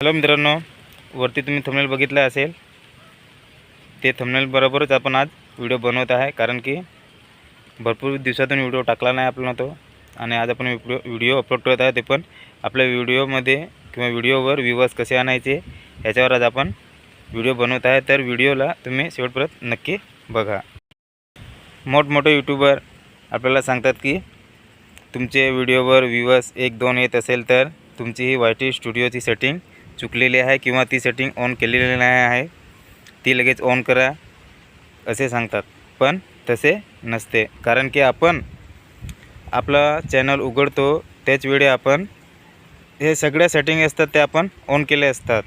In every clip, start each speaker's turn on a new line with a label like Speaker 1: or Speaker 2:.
Speaker 1: Hello मित्रांनो, वरती तुम्ही थंबनेल बघितला असेल. ते थंबनेल बरोबरच आपण आज व्हिडिओ बनवत आहे, कारण की भरपूर दिवसातून व्हिडिओ टाकला नाही आपला तो. आणि आज आपण व्हिडिओ अपलोड करत आहे, ते पण आपल्या व्हिडिओमध्ये किंवा व्हिडिओवर व्ह्यूवर्स कसे आणायचे याच्यावर आज आपण व्हिडिओ बनवत आहे. तर व्हिडिओला तुम्ही शेवटपर्यंत नक्की बघा. मोठमोठे यूट्यूबर आपल्याला सांगतात की तुमचे व्हिडिओवर व्ह्यूवर्स 1-2 येत असेल तर तुमची ही YT स्टुडिओची सेटिंग चुकलेली आहे किंवा ती सेटिंग ऑन केलेली नाही आहे, ती लगेच ऑन करा असे सांगतात. पण तसे नसते, कारण की आपण आपला चॅनल उघडतो त्याच वेळी आपण हे सगळ्या सेटिंग असतात ते आपण ऑन केले असतात.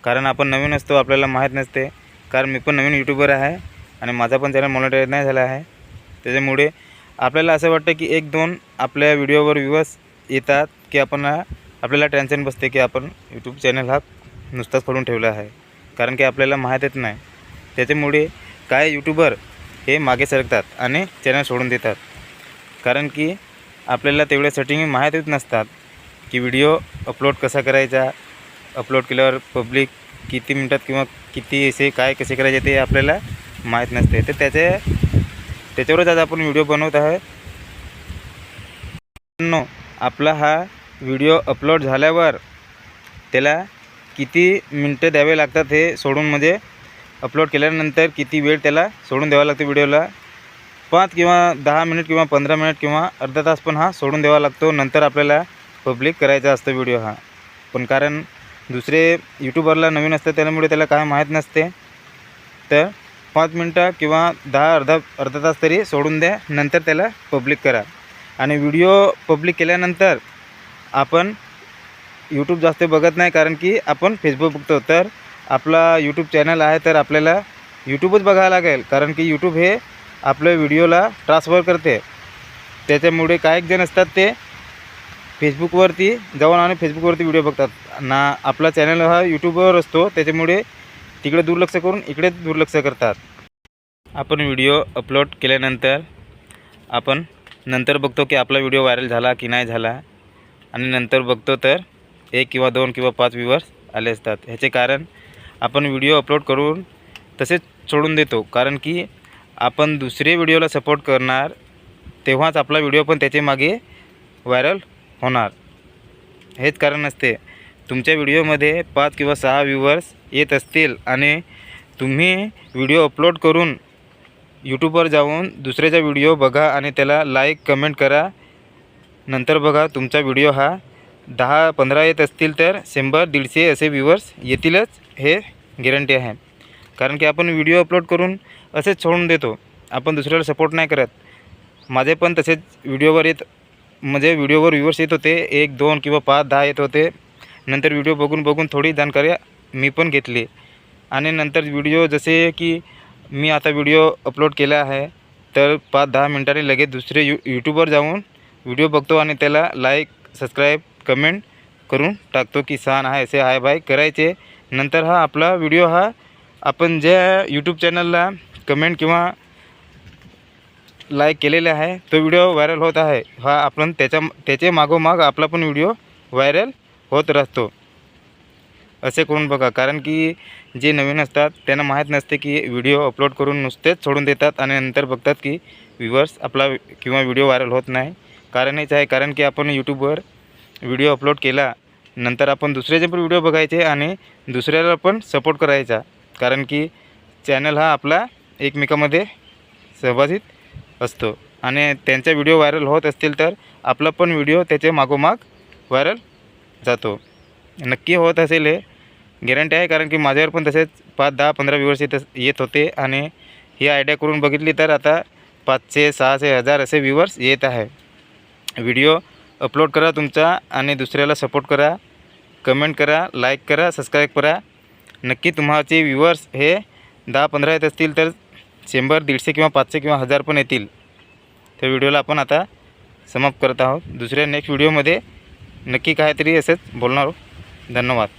Speaker 1: कारण आपण नवीन असतो, आपल्याला माहीत नसते. कारण मी पण नवीन यूट्यूबर आहे आणि माझा पण चॅनल मॉनिटाईज नाही झाला आहे. त्याच्यामुळे आपल्याला असं वाटतं की 1-2 आपल्या व्हिडिओवर व्ह्यूवर्स येतात की आपल्याला टेन्शन बसते की आपण यूट्यूब चॅनल हा नुसताच खोलून ठेवला आहे, कारण की आपल्याला माहीतच नाही. त्याच्यामुळे काय यूट्यूबर हे मागे सरकतात आणि चॅनल सोडून देतात, कारण की आपल्याला तेवढ्या सेटिंग माहीतच नसतात की व्हिडिओ अपलोड कसा करायचा, अपलोड केल्यावर पब्लिक किती मिनटात किंवा किती काय कसे करायचे ते आपल्याला माहीत नसते. तर त्याच्यावरच आज आपण व्हिडिओ बनवत आहे. आपला हा व्हिडिओ अपलोड झाल्यावर त्याला किती मिनटं द्यावे लागतात हे सोडून, म्हणजे अपलोड केल्यानंतर किती वेळ त्याला सोडून द्यावा लागतो व्हिडिओला. 5 किंवा 10 मिनिट किंवा 15 मिनिट किंवा अर्धा तास पण हा सोडून द्यावा लागतो. नंतर आपल्याला पब्लिक करायचा असतो व्हिडिओ हा. पण कारण दुसरे यूट्यूबरला नवीन असतं त्यामुळे त्याला काय माहीत नसते. तर 5 मिनटं किंवा अर्धा तास तरी सोडून द्या, नंतर त्याला पब्लिक करा. आणि व्हिडिओ पब्लिक केल्यानंतर आपण यूट्यूब जास्त बघत नाही, कारण की आपण फेसबुक बघतो. तर आपला यूट्यूब चॅनल आहे तर आपल्याला यूट्यूबच बघायला लागेल, कारण की यूट्यूब हे आपल्या व्हिडिओला ट्रान्सफर करते. त्याच्यामुळे काही जण असतात ते फेसबुकवरती जाऊन आणि फेसबुकवरती व्हिडिओ बघतात ना. आपला चॅनल हा यूट्यूबवर असतो, त्याच्यामुळे तिकडे दुर्लक्ष करून इकडे दुर्लक्ष करतात. आपण व्हिडिओ अपलोड केल्यानंतर आपण नंतर बघतो की आपला व्हिडिओ व्हायरल झाला की नाही झाला, आणि नंतर बघतो तर 1 किंवा 2 किंवा 5 व्ह्यूवर्स आले असतात. ह्याचे कारण आपण व्हिडिओ अपलोड करून तसेच सोडून देतो, कारण की आपण दुसरे व्हिडिओला सपोर्ट करणार तेव्हाच आपला व्हिडिओ पण त्याचे मागे व्हायरल होणार. हेच कारण असते. तुमच्या व्हिडिओमध्ये 5 किंवा 6 व्ह्यूवर्स येत असतील आणि तुम्ही व्हिडिओ अपलोड करून यूट्यूबवर जाऊन दुसऱ्याचा व्हिडिओ बघा आणि त्याला लाईक कमेंट करा. नंतर बघा तुमचा व्हिडिओ हा 10-15 येत असतील तर 100-150 असे व्ह्यूवर्स येतीलच, हे गॅरंटी आहे. कारण की आपण व्हिडिओ अपलोड करून असेच सोडून देतो, आपण दुसऱ्याला सपोर्ट नाही करत. माझे पण तसेच व्हिडिओवर व्ह्यूवर्स येत होते, 1-2 किंवा 5-10 येत होते. नंतर व्हिडिओ बघून थोडी जाणकारी मी पण घेतली, आणि नंतर व्हिडिओ जसे की मी आता व्हिडिओ अपलोड केला आहे तर 5-10 मिनटांनी लगेच दुसरे यूट्यूबवर जाऊन व्हिडिओ बघतो आणि त्याला लाईक, सबस्क्राईब, कमेंट करून टाकतो की छान आहे, असे आहे बाय करायचे. नंतर हा आपला व्हिडिओ हा आपण ज्या यूट्यूब चॅनलला कमेंट किंवा लाईक केलेले आहे तो व्हिडिओ व्हायरल होत आहे. हा आपण त्याचे मागोमाग आपला पण व्हिडिओ व्हायरल होत राहतो. असे करून बघा, कारण की जे नवीन असतात त्यांना माहीत नसते की व्हिडिओ अपलोड करून नुसतेच सोडून देतात आणि नंतर बघतात की व्ह्यूवर्स आपला किंवा व्हिडिओ व्हायरल होत नाही. कारण हेच आहे, कारण की आपण यूट्यूबवर व्हिडिओ अपलोड केला नंतर आपण दुसऱ्याचे पण व्हिडिओ बघायचे आणि दुसऱ्याला पण सपोर्ट करायचा, कारण की चॅनल हा आपला एकमेकांमध्ये सहभागित असतो. आणि त्यांचा व्हिडिओ व्हायरल होत असतील तर आपला पण व्हिडिओ त्याच्या मागोमाग व्हायरल जातो. नक्की होत असेल, हे गॅरंटी आहे. कारण की माझ्यावर पण तसेच 5-10-15 व्ह्यूवर्स येत होते आणि ही आयडिया करून बघितली तर आता 500-600-1000 असे व्ह्यूवर्स येत आहे. व्हिडिओ अपलोड करा तुमचा आणि दुसऱ्याला सपोर्ट करा, कमेंट करा, लाईक करा, सबस्क्राईब करा. नक्की तुम्हाचे व्ह्यूवर्स हे 10-15 येत असतील तर 100-150 किंवा 500 किंवा 1000 पण येतील. त्या व्हिडिओला आपण आता समाप्त करत आहोत. दुसऱ्या नेक्स्ट व्हिडिओमध्ये नक्की काहीतरी असंच बोलणार आहोत. धन्यवाद.